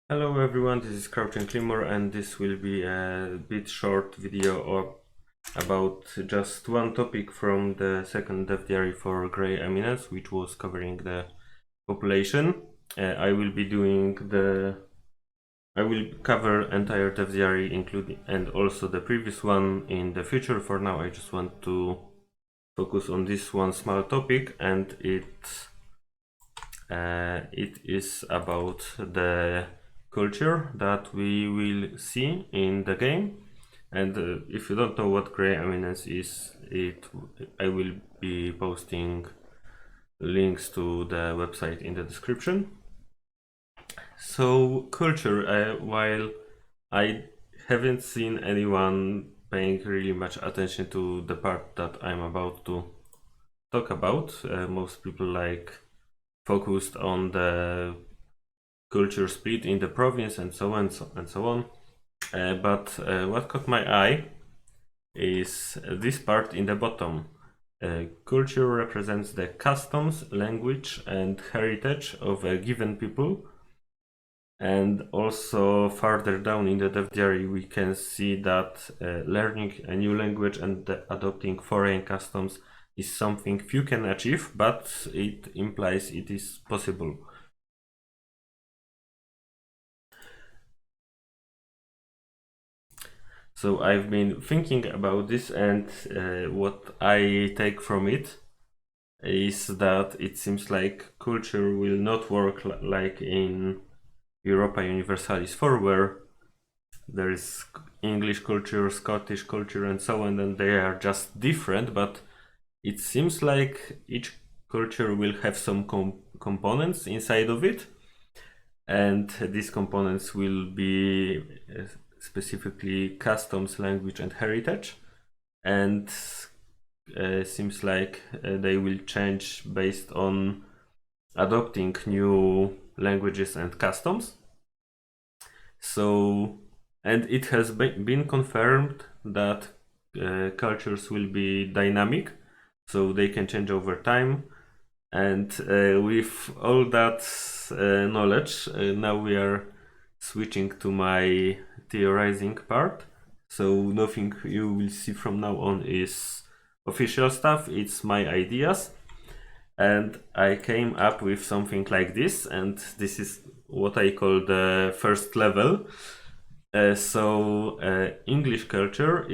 Hello everyone, this is Crouching Climber and this will be a bit short video about just one topic from the second dev diary for Grey Eminence, which was covering the population. I will cover entire dev diary including and also the previous one in the future. For now I just want to focus on this one small topic, and it is about the culture that we will see in the game. And if you don't know what Grey Eminence is, I will be posting links to the website in the description. So culture, while I haven't seen anyone paying really much attention to the part that I'm about to talk about, most people focused on the culture split in the province and so on and so on. But what caught my eye is this part in the bottom. Culture represents the customs, language and heritage of a given people. And also further down in the dev diary we can see that learning a new language and adopting foreign customs is something few can achieve, but it implies it is possible. So I've been thinking about this, and what I take from it is that it seems like culture will not work like in Europa Universalis 4, where there is English culture, Scottish culture and so on, and they are just different, but it seems like each culture will have some components inside of it, and these components will be specifically customs, language and heritage, and seems like they will change based on adopting new languages and customs. So, and it has been confirmed that cultures will be dynamic, so they can change over time. And with all that knowledge, now we are switching to my theorizing part. So nothing you will see from now on is official stuff, it's my ideas. And I came up with something like this, and this is what I call the first level. English culture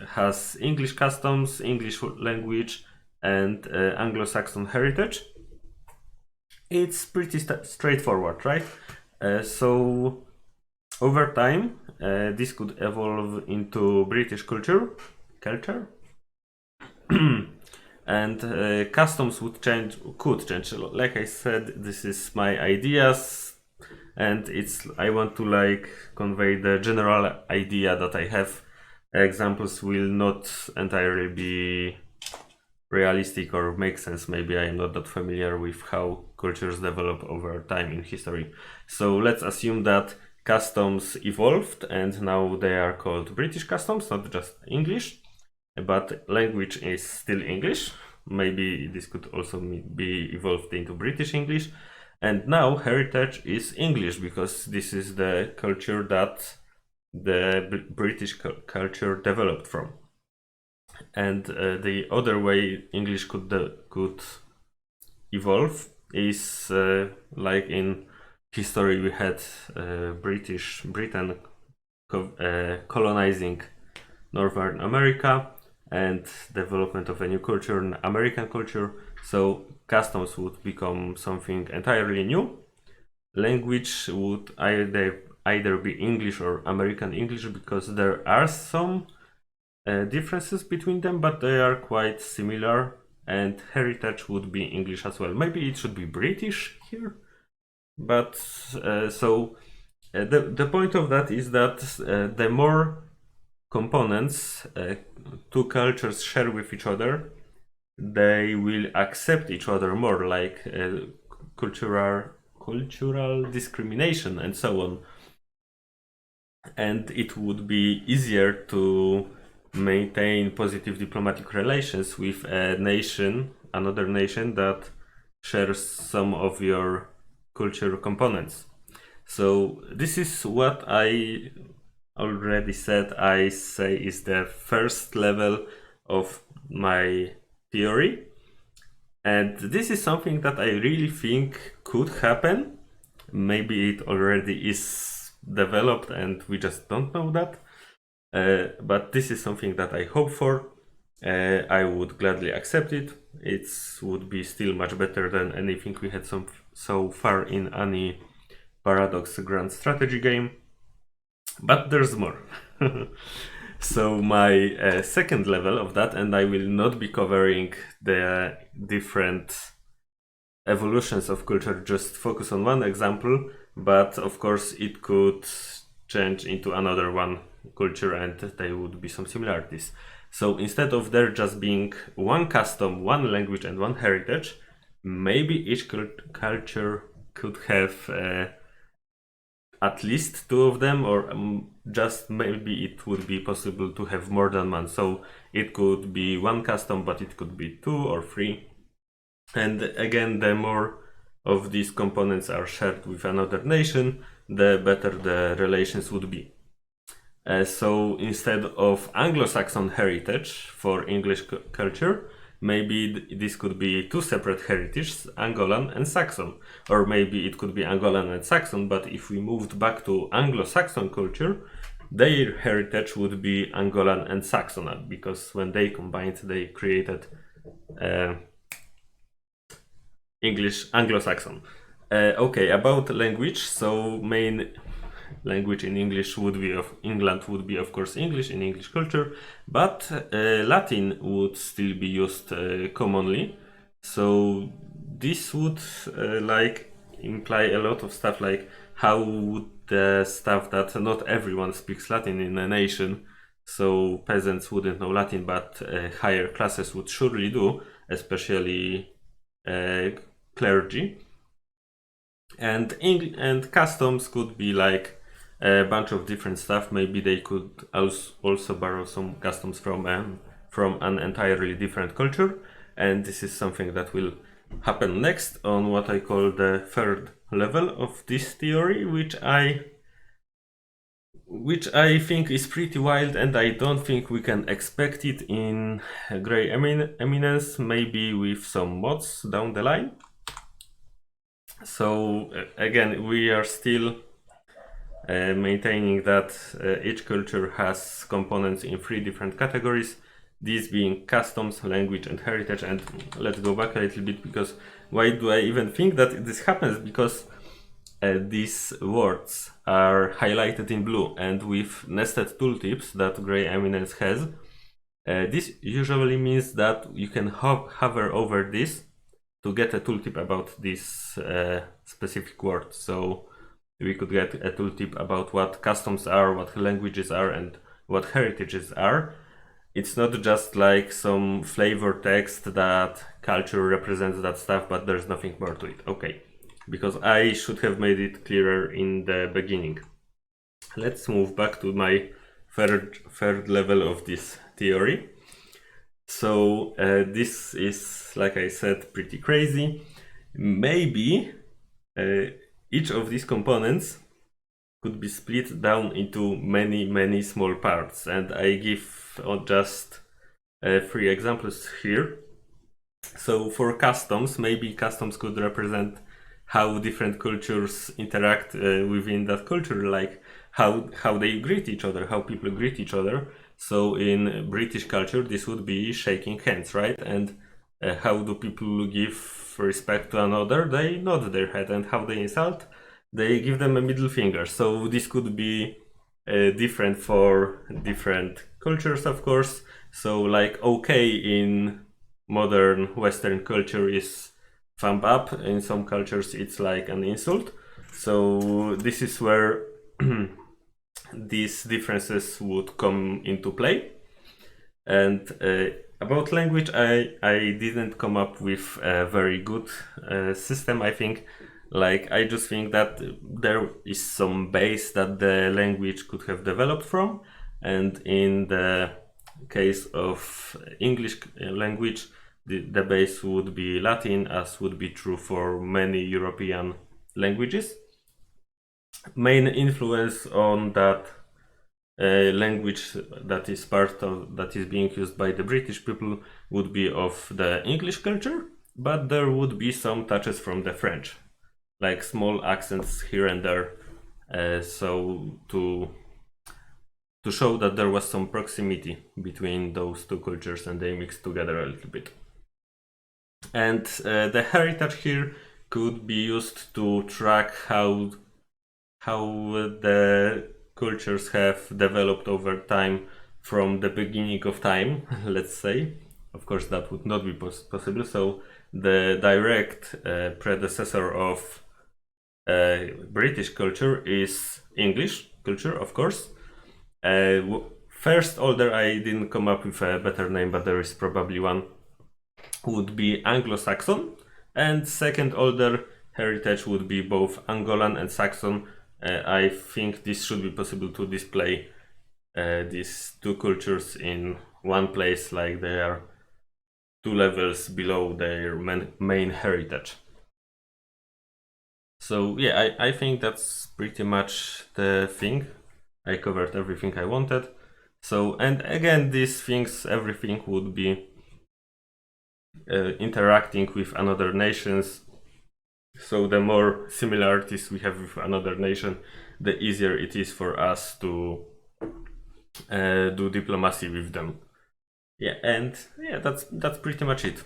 has English customs, English language and Anglo-Saxon heritage. It's pretty straightforward, right? So over time this could evolve into British culture and customs could change. Like I said, this is my ideas, and I want to convey the general idea that I have. Examples will not entirely be realistic or make sense. Maybe I am not that familiar with how cultures develop over time in history. So let's assume that customs evolved and now they are called British customs, not just English, but language is still English. Maybe this could also be evolved into British English. And now heritage is English, because this is the culture that the British culture developed from. And the other way English could evolve is like in history we had Britain colonizing Northern America and development of a new culture, an American culture. So customs would become something entirely new. Language would either be English or American English, because there are some differences between them, but they are quite similar. And heritage would be English as well. Maybe it should be British here, but the point of that is that the more components two cultures share with each other, they will accept each other more, like cultural discrimination and so on. And it would be easier to maintain positive diplomatic relations with another nation that shares some of your cultural components. So this is what I already said I say is the first level of my theory. And this is something that I really think could happen. Maybe it already is developed and we just don't know that. But this is something that I hope for. I would gladly accept it. It would be still much better than anything we had so far in any Paradox Grand Strategy game. But there's more. So my second level of that, and I will not be covering the different evolutions of culture, just focus on one example, but of course it could change into another one culture and there would be some similarities. So instead of there just being one custom, one language and one heritage, maybe each culture could have at least two of them, or just maybe it would be possible to have more than one. So it could be one custom, but it could be two or three. And again, the more of these components are shared with another nation, the better the relations would be. So instead of Anglo-Saxon heritage for English culture, maybe this could be two separate heritages, Angolan and Saxon. Or maybe it could be Angolan and Saxon, but if we moved back to Anglo-Saxon culture, their heritage would be Angolan and Saxon, because when they combined, they created English Anglo-Saxon. Okay, about language, so main language in English would be of England would be of course English in English culture, but Latin would still be used commonly. So this would like imply a lot of stuff, like how would the stuff that not everyone speaks Latin in a nation, so peasants wouldn't know Latin, but higher classes would surely do, especially clergy. And customs could be like a bunch of different stuff. Maybe they could also borrow some customs from an entirely different culture, and this is something that will happen next on what I call the third level of this theory, which I think is pretty wild, and I don't think we can expect it in Grey Eminence, maybe with some mods down the line. So again, we are still maintaining that each culture has components in three different categories, these being customs, language and heritage. And let's go back a little bit, because why do I even think that this happens? Because these words are highlighted in blue, and with nested tooltips that Grey Eminence has, this usually means that you can hover over this to get a tooltip about this specific word. So we could get a tooltip about what customs are, what languages are, and what heritages are. It's not just like some flavor text that culture represents that stuff, but there's nothing more to it. Okay, because I should have made it clearer in the beginning. Let's move back to my third level of this theory. So this is, like I said, pretty crazy. Maybe each of these components could be split down into many small parts, and I give just 3 examples here. So for customs, maybe customs could represent how different cultures interact within that culture, like how they greet each other, how people greet each other. So in British culture, this would be shaking hands, right? And how do people give respect to another? They nod their head. And how they insult? They give them a middle finger. So this could be different for different cultures, of course. So like okay in modern Western culture is thumb up. In some cultures it's like an insult. So this is where these differences would come into play. And about language, I didn't come up with a very good system, I think. Like, I just think that there is some base that the language could have developed from. And in the case of English language, the base would be Latin, as would be true for many European languages. main influence on that language that is part of that is being used by the British people would be of the English culture, but there would be some touches from the French, like small accents here and there. So to show that there was some proximity between those two cultures and they mixed together a little bit. And the heritage here could be used to track how the cultures have developed over time from the beginning of time, let's say. Of course, that would not be possible. So the direct predecessor of British culture is English culture, of course. First order, I didn't come up with a better name, but there is probably one, would be Anglo-Saxon, and second order heritage would be both Angolan and Saxon. I think this should be possible to display these two cultures in one place, like they are 2 levels below their main heritage. So yeah, I think that's pretty much the thing. I covered everything I wanted. So, and again, these things, everything would be interacting with another nations. So the more similarities we have with another nation, the easier it is for us to do diplomacy with them. Yeah, and yeah, that's pretty much it.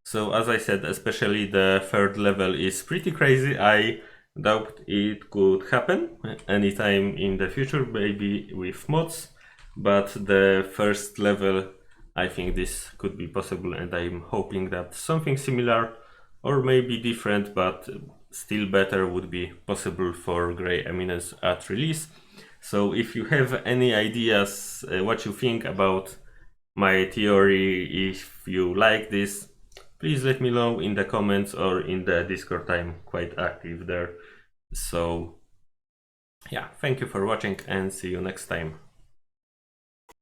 So as I said, especially the third level is pretty crazy. I doubt it could happen anytime in the future, maybe with mods, but the first level, I think this could be possible, and I'm hoping that something similar or maybe different but still better would be possible for Grey Eminence at release. So if you have any ideas what you think about my theory, if you like this, please let me know in the comments or in the Discord. I'm quite active there. So yeah, thank you for watching and see you next time.